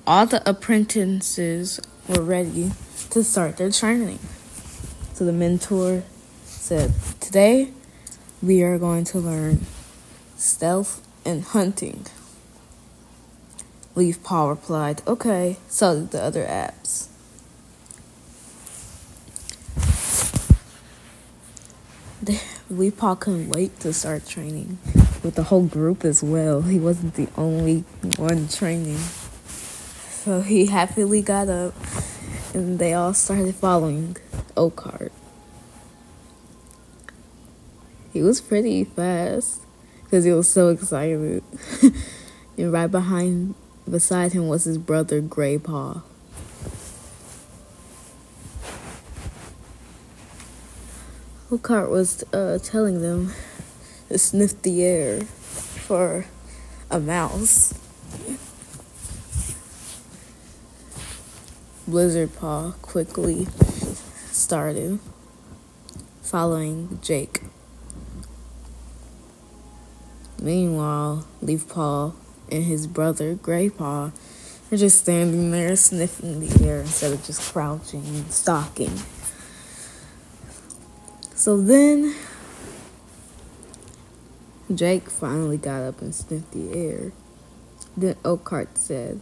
All the apprentices were ready to start their training. So the mentor said, "Today, we are going to learn stealth and hunting." Leaf Paw replied, "Okay." So did the other apps. Leaf Paw couldn't wait to start training with the whole group as well. He wasn't the only one training. So he happily got up and they all started following Oakheart. He was pretty fast because he was so excited. And right beside him was his brother, Gray Paw. Oakheart was telling them to sniff the air for a mouse. Blizzard Paw quickly started following Jake. Meanwhile, Leaf Paw and his brother, Gray Paw, are just standing there sniffing the air instead of just crouching and stalking. So then, Jake finally got up and sniffed the air. Then Oakheart said,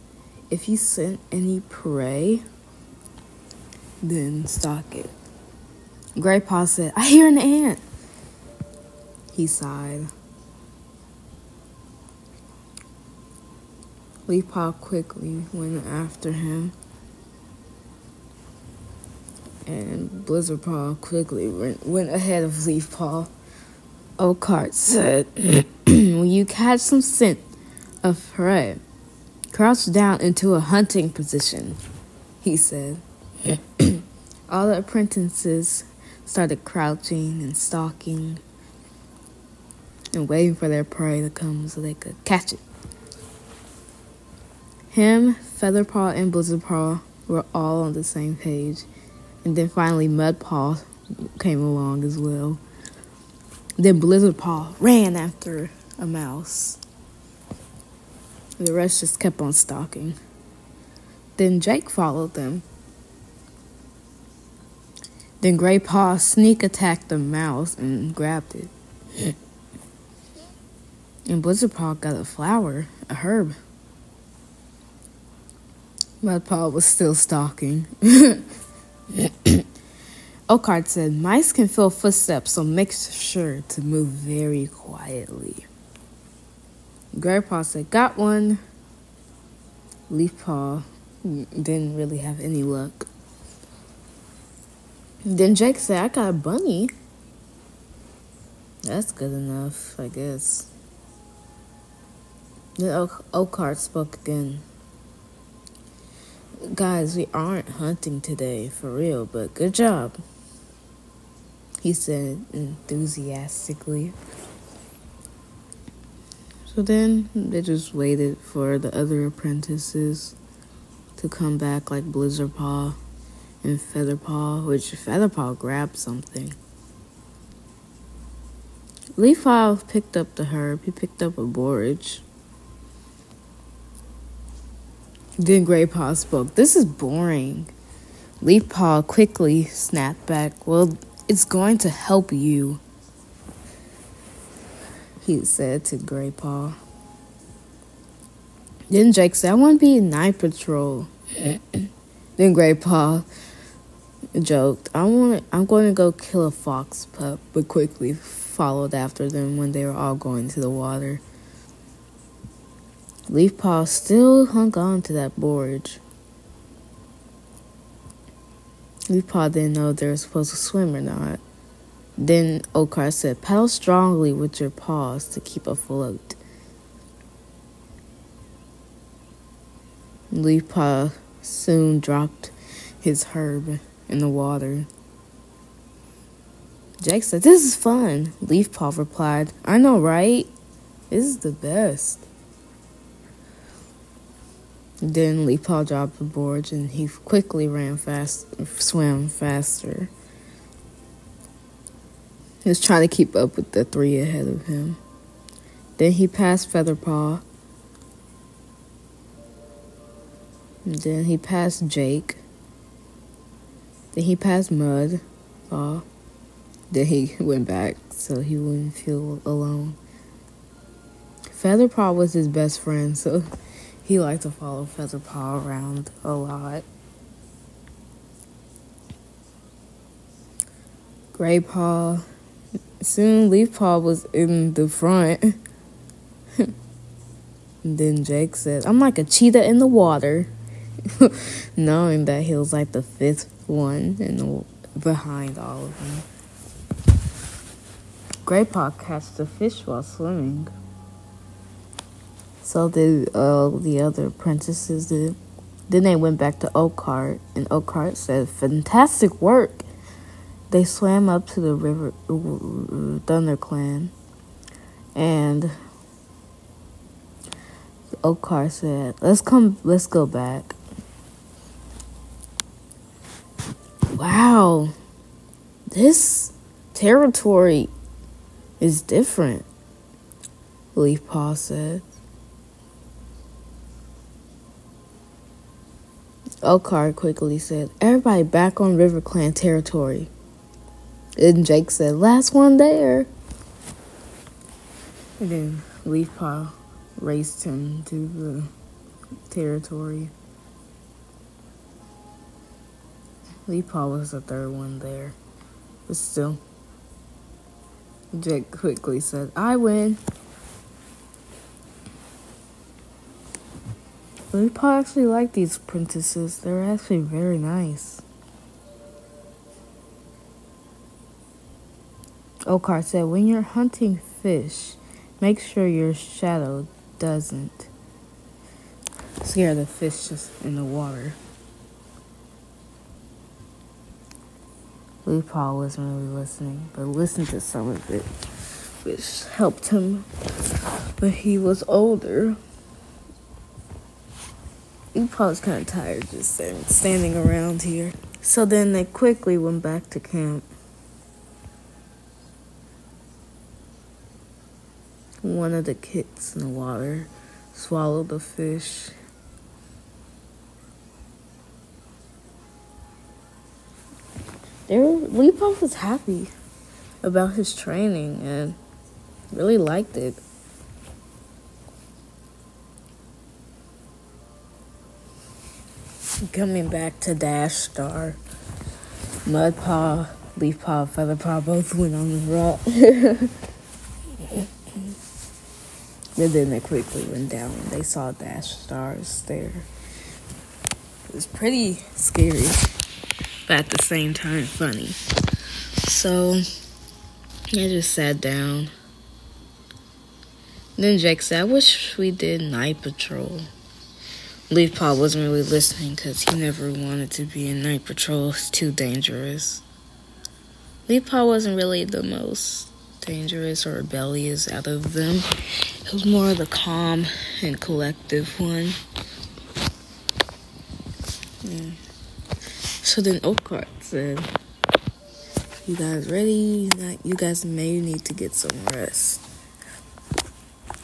"If you scent any prey, then stalk it." Gray Paw said, "I hear an ant." He sighed. Leaf Paw quickly went after him. And Blizzard Paw quickly went ahead of Leaf Paw. Oakheart said, "When you catch some scent of prey, crouch down into a hunting position," he said. All the apprentices started crouching and stalking and waiting for their prey to come so they could catch it. Him, Featherpaw, and Blizzard Paw were all on the same page. And then finally Mud Paw came along as well. Then Blizzard Paw ran after a mouse. The rest just kept on stalking. Then Jake followed them. Then Gray Paw sneak attacked the mouse and grabbed it. And Blizzard Paw got a flower, a herb. Mud Paw was still stalking. Oakheart said, "Mice can feel footsteps, so make sure to move very quietly." Gray Paw said, "Got one." Leaf Paw didn't really have any luck. Then Jake said, "I got a bunny." That's good enough, I guess. Then Oakheart spoke again. "Guys, we aren't hunting today, for real, but good job," he said enthusiastically. So then they just waited for the other apprentices to come back, like Blizzard Paw and Featherpaw, which Featherpaw grabbed something. Leaf Paw picked up the herb. He picked up a borage. Then Gray Paw spoke. "This is boring." Leaf Paw quickly snapped back. "Well, it's going to help you," he said to Gray Paw. Then Jake said, "I want to be in night patrol." Then Gray Paw joked, I'm going to go kill a fox pup," but quickly followed after them when they were all going to the water. Leaf Paw still hung on to that borage. Leaf Paw didn't know if they were supposed to swim or not. Then Oakheart said, "Paddle strongly with your paws to keep afloat." Leaf Paw soon dropped his herb in the water. Jake said, "This is fun." Leaf Paw replied, "I know, right? This is the best." Then Leaf Paw dropped the borage and he quickly swam faster. He was trying to keep up with the three ahead of him. Then he passed Featherpaw. And then he passed Jake. Then he passed Mud Paw. Then he went back so he wouldn't feel alone. Featherpaw was his best friend, so he liked to follow Featherpaw around a lot. Graypaw. Soon Leafpaw was in the front. And then Jake said, I'm like a cheetah in the water. Knowing that he was like the fifth one behind all of them. Graypaw catched a fish while swimming. So did the other apprentices did. Then they went back to Oakheart, and Oakheart said, fantastic work. They swam up to the river ThunderClan, and Oakheart said, let's go back. Wow, this territory is different, Leafpaw said. Oakheart quickly said, everybody back on RiverClan territory. And Jake said, last one there. And then Leafpaw raced him to the territory. Leafpaw was the third one there. But still, Jake quickly said, I win. Leafpaw actually liked these apprentices. They were actually very nice. Oakheart said, when you're hunting fish, make sure your shadow doesn't scare the fish just in the water. Leafpaw wasn't really listening, but listened to some of it, which helped him when he was older. Leafpaw was kind of tired just standing around here. So then they quickly went back to camp. One of the kids in the water swallowed the fish. Leafpaw was happy about his training and really liked it. Coming back to Dash Star, Mudpaw, Leafpaw, Featherpaw both went on the rock. And then they quickly went down and they saw Dash Stars there. It was pretty scary, but at the same time funny. So I just sat down. Then Jake said, I wish we did night patrol. Leafpaw wasn't really listening because he never wanted to be in night patrol. It's too dangerous. Leafpaw wasn't really the most dangerous or rebellious out of them. It was more the calm and collective one. Yeah. So then Oakheart said, you guys ready? You guys may need to get some rest.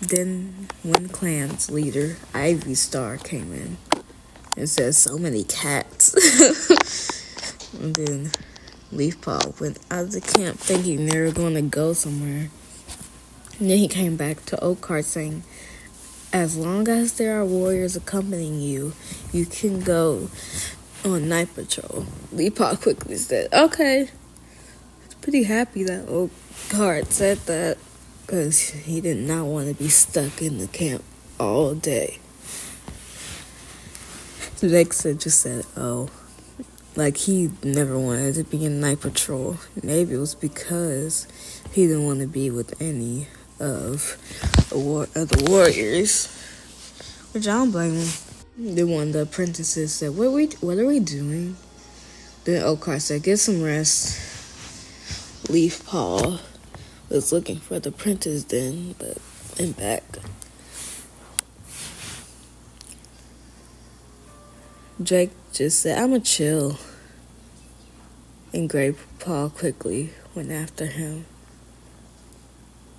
Then one clan's leader, Ivy Star, came in and said, so many cats. And then Leafpaw went out of the camp thinking they were going to go somewhere. And then he came back to Oakheart saying, as long as there are warriors accompanying you, you can go on night patrol. Leafpaw quickly said, okay. He's pretty happy that Oakheart said that, because he did not want to be stuck in the camp all day. Jake just said, oh, like he never wanted to be in night patrol. Maybe it was because he didn't want to be with any of the warriors, which I don't blame him. Then one of the apprentices said, what are we doing? Then Oakheart said, get some rest. Leafpaw was looking for the apprentice then, but went back. Drake just said, I'ma chill. And Graypaw quickly went after him.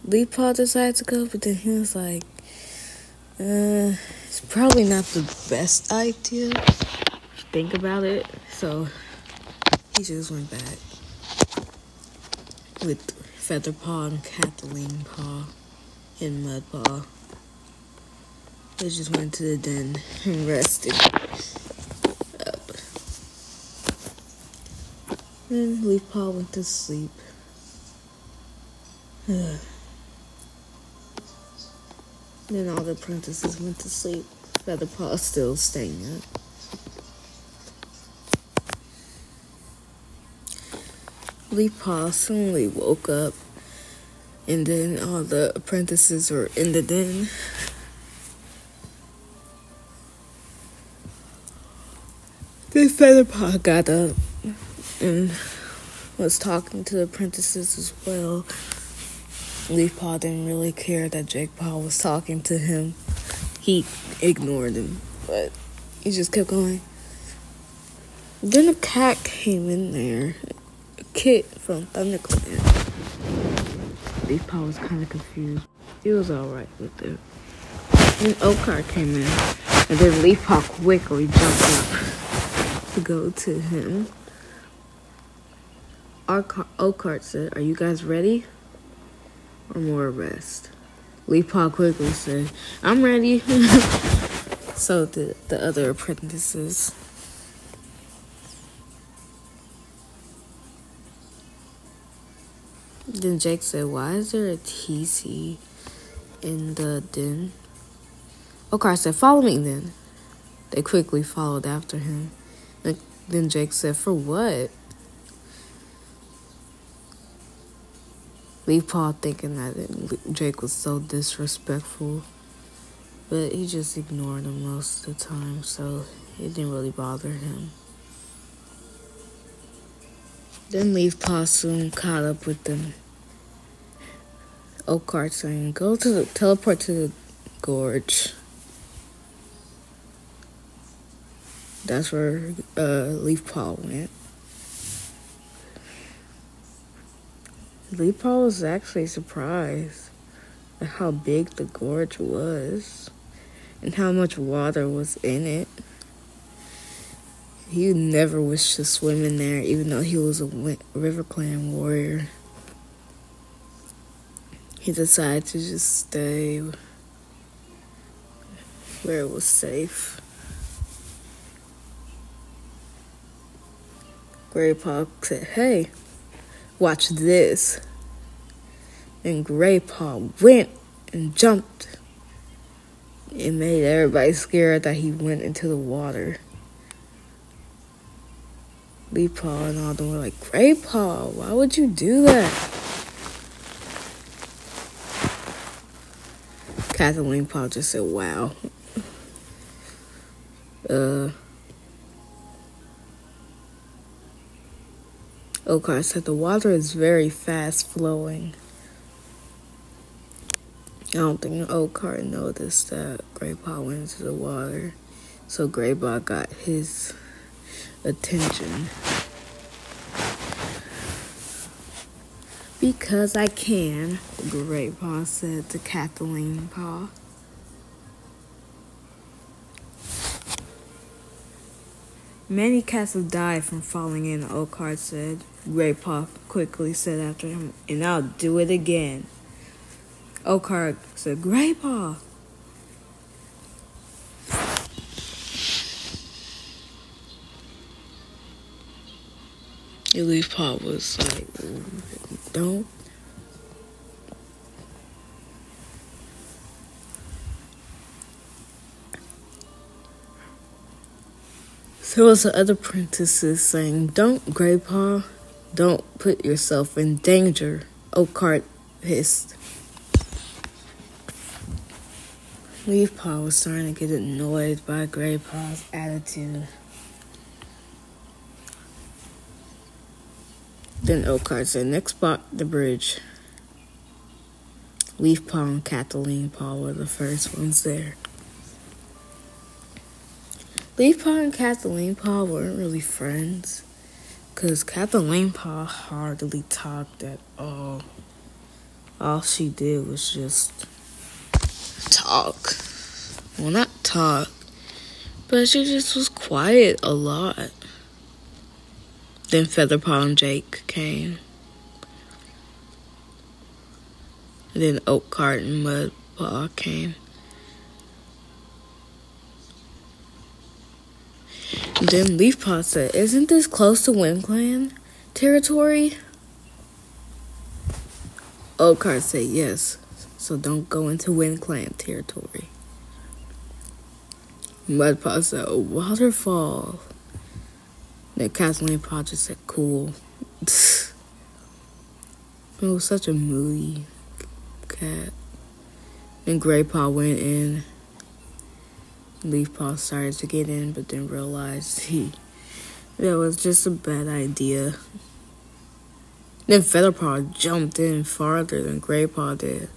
Leafpaw decided to go, but then he was like, It's probably not the best idea. Think about it. So he just went back with Feather Paw and Kathleen Paw and Mud Paw. They just went to the den and rested up. And Leaf Paw went to sleep. Then all the apprentices went to sleep. Feather Paw still staying up. Leaf Paw suddenly woke up, and then all the apprentices were in the den. Then Feather Paw got up and was talking to the apprentices as well. Leaf Paw didn't really care that Jake Paw was talking to him. He ignored him, but he just kept going. Then a cat came in there, a kid from ThunderClan. Leaf Paw was kind of confused. He was alright with it. Then Oakheart came in, and then Leaf Paw quickly jumped up to go to him. Oakheart said, "Are you guys ready? Or more rest?" Leaf Paw quickly said, "I'm ready." So did the other apprentices. Then Jake said, "Why is there a TC in the den?" Oakheart said, "Follow me then." They quickly followed after him. Then Jake said, "For what?" Leaf Paw thinking that Jake was so disrespectful, but he just ignored him most of the time, so it didn't really bother him. Then Leaf Paw soon caught up with them. Oakheart saying, teleport to the gorge. That's where Leaf Paw went. Leaf Paw was actually surprised at how big the gorge was and how much water was in it. He never wished to swim in there, even though he was a RiverClan warrior. He decided to just stay where it was safe. Gray Paw said, "Hey, watch this." And Gray Paw went and jumped. It made everybody scared that he went into the water. Leaf Paw and all them were like, "Gray Paw, why would you do that?" Kathleen Paw just said, "Wow." Oakheart said, "The water is very fast flowing." I don't think Oakheart noticed that Gray Paw went into the water, so Gray Paw got his attention. "Because I can," Gray Paw said to Kathleen Paw. "Many cats have died from falling in," Oakheart said. Gray Paw quickly said after him, "And I'll do it again." Oakheart said, "Gray Paw." Leaf Paw was like, "Don't." So was the other apprentices saying, "Don't, Gray Paw. Don't put yourself in danger," Oakheart hissed. Leaf Paw was starting to get annoyed by Gray Paw's attitude. Then Oakheart said, "Next spot, the bridge." Leaf Paw and Kathleen Paw were the first ones there. Leaf Paw and Kathleen Paw weren't really friends, because Kathleen Paw hardly talked at all. All she did was just talk. Well, not talk, but she just was quiet a lot. Then Featherpaw and Jake came. And then Oakcart and Mudpaw came. And then Leafpaw said, "Isn't this close to Wind Clan territory?" Oakcart said, "Yes, so don't go into Wind Clan territory." Mudpaw said, "A waterfall." Then Kathleen Paw just said, "Cool." It was such a moody cat. Then Graypaw went in. Leafpaw started to get in, but then realized that was just a bad idea. Then Featherpaw jumped in farther than Graypaw did.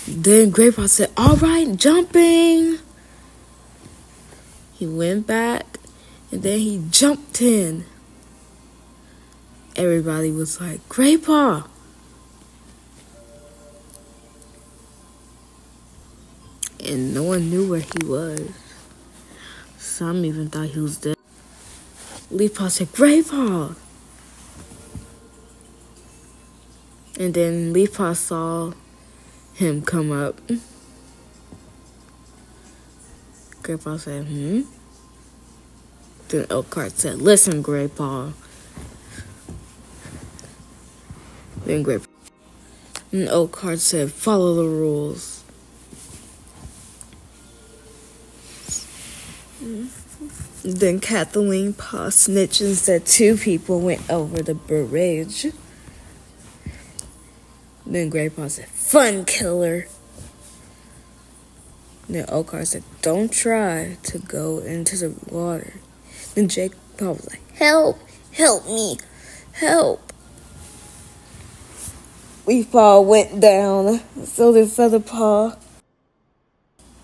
Then Graypaw said, "All right, jumping." He went back, and then he jumped in. Everybody was like, "Graypaw." And no one knew where he was. Some even thought he was dead. Leafpaw said, "Graypaw." And then Leafpaw saw him come up. Graypaw said, Then Oakcart said, "Listen, Graypaw." Then Graypaw. And Oakcart said, "Follow the rules." Then Kathleen Paw snitched and said 2 people went over the bridge. Then Graypaw said, "Fun killer." Then Oakcart said, "Don't try to go into the water." Then Jake Paw was like, "Help! Help me! Help!" Leafpaw went down. So did Featherpaw.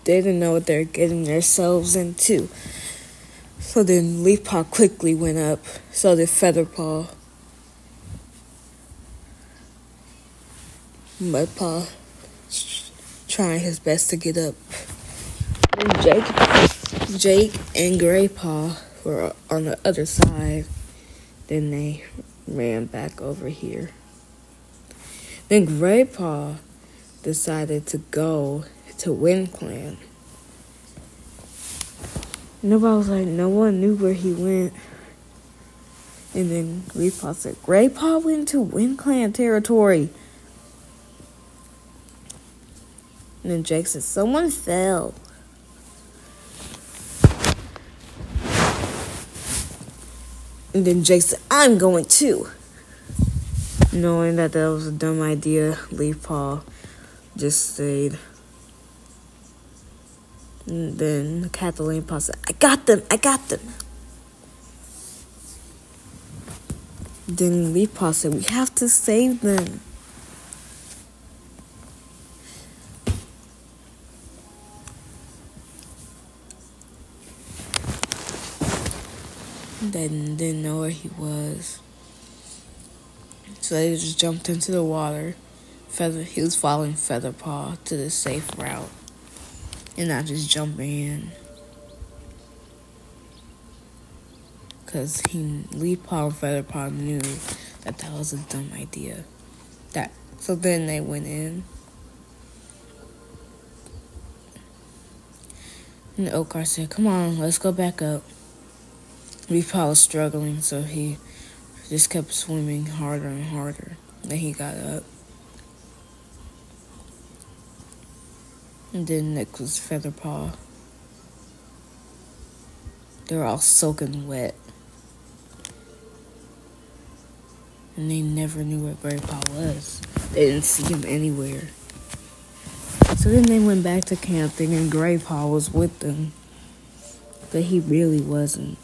They didn't know what they were getting themselves into. So then Leafpaw quickly went up. So did Featherpaw. Mudpaw trying his best to get up. Then Jake and Graypaw were on the other side. Then they ran back over here. Then Graypaw decided to go to Wind Clan. Nobody was like, no one knew where he went. And then Leafpaw said, "Graypaw went to Wind Clan territory." And then Jake said, "Someone fell." And then Jake said, "I'm going too." Knowing that was a dumb idea, Leafpaw just stayed. And then Kathleen Paw said, I got them. Then Leafpaw said, "We have to save them." They didn't know where he was. So they just jumped into the water. He was following Featherpaw to the safe route. And not just jumping in. Because Leafpaw and Featherpaw knew that was a dumb idea. So then they went in. And Oakcart said, "Come on, let's go back up." Leafpaw was struggling, so he just kept swimming harder and harder. Then he got up. And then next was Featherpaw. They were all soaking wet. And they never knew where Graypaw was. They didn't see him anywhere. So then they went back to camping and Graypaw was with them. But he really wasn't.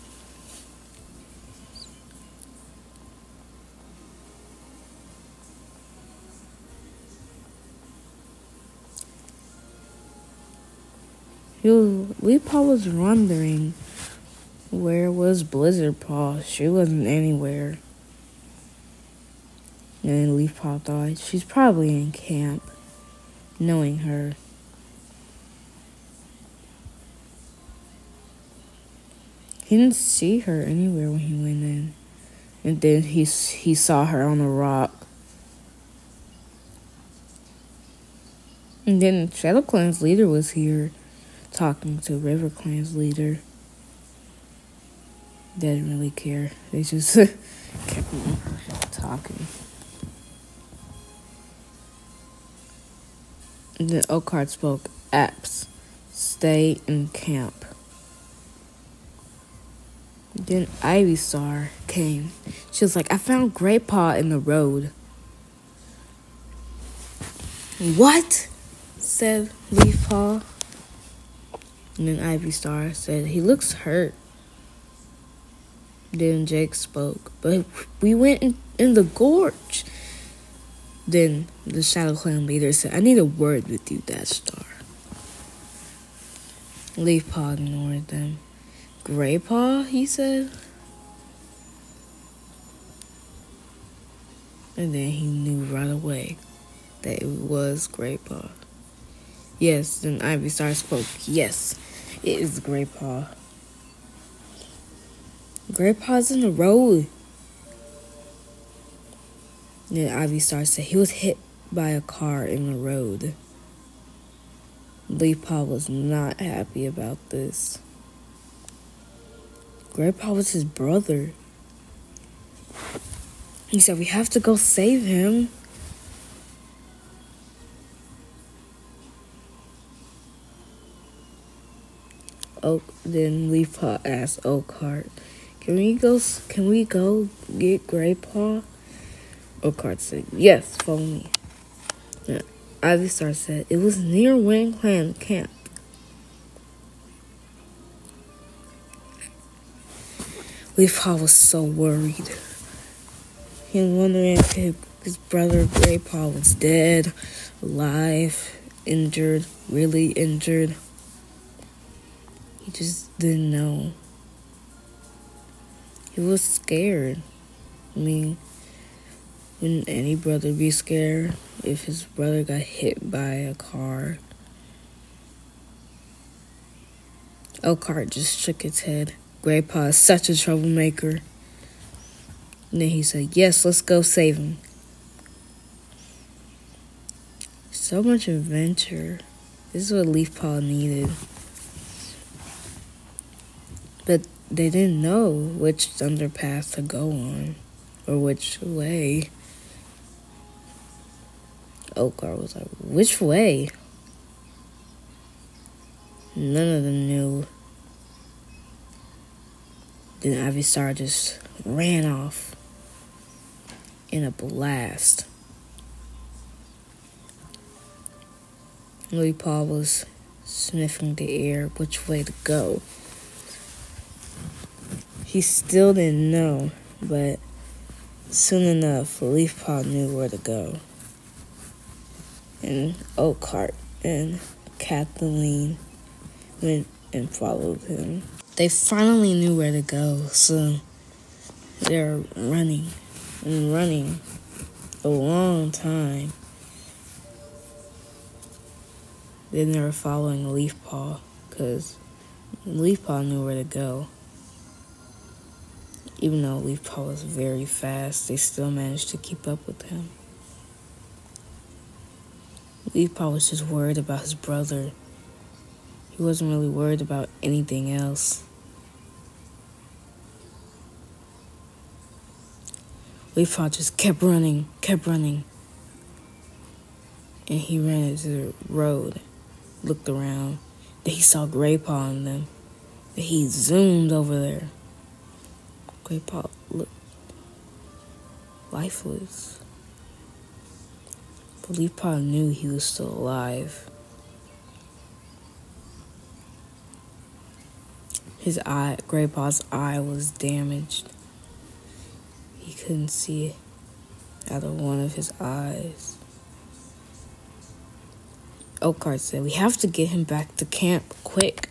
Leafpaw was wondering, where was Blizzardpaw? She wasn't anywhere. And then Leafpaw thought, she's probably in camp, knowing her. He didn't see her anywhere when he went in. And then he saw her on a rock. And then Shadow Clan's leader was here talking to River Clan's leader. They didn't really care. They just kept talking. And then Oakheart spoke, "Apps, stay in camp." Then Ivy Star came. She was like, "I found Grey Paw in the road." "What?" said Leaf Paw. And then Ivy Star said, "He looks hurt." Then Jake spoke, "But we went in the gorge." Then the Shadow Clan leader said, "I need a word with you, Death Star." Leaf Paw ignored them. "Grey Paw," he said. And then he knew right away that it was Grey Paw. Yes, then Ivy Star spoke. "Yes, it is Grey Paw. Grey Paw's in the road." Then Ivy Star said he was hit by a car in the road. Leaf Paw was not happy about this. Grey Paw was his brother. He said, "We have to go save him." Then Leaf Paw asked Oakheart, Can we go get Grey Paw?" Oakheart said, "Yes, follow me." Yeah. Ivy Star said, "It was near Wing Clan camp." Leaf Paw was so worried. He was wondering if his brother Grey Paw was dead, alive, injured, really injured. He just didn't know. He was scared. I mean, wouldn't any brother be scared if his brother got hit by a car? Oakheart just shook his head. Grey Paw is such a troublemaker. And then he said, "Yes, let's go save him." So much adventure. This is what Leaf Paw needed. But they didn't know which underpath to go on, or which way. Oakheart was like, "Which way?" None of them knew. Then Ivy Star just ran off in a blast. Leaf Paw was sniffing the air, which way to go. He still didn't know, but soon enough, Leaf Paw knew where to go. And Oakheart and Kathleen went and followed him. They finally knew where to go, so they're running and running a long time. Then they were following Leaf Paw, because Leaf Paw knew where to go. Even though Leaf Paw was very fast, they still managed to keep up with him. Leaf Paw was just worried about his brother. He wasn't really worried about anything else. Leaf Paw just kept running. And he ran into the road, looked around. Then he saw Grey Paw on them. Then he zoomed over there. Grey Paw looked lifeless. But Leaf Paw knew he was still alive. Grey Paw's eye was damaged. He couldn't see out of one of his eyes. Oakheart said, "We have to get him back to camp, quick."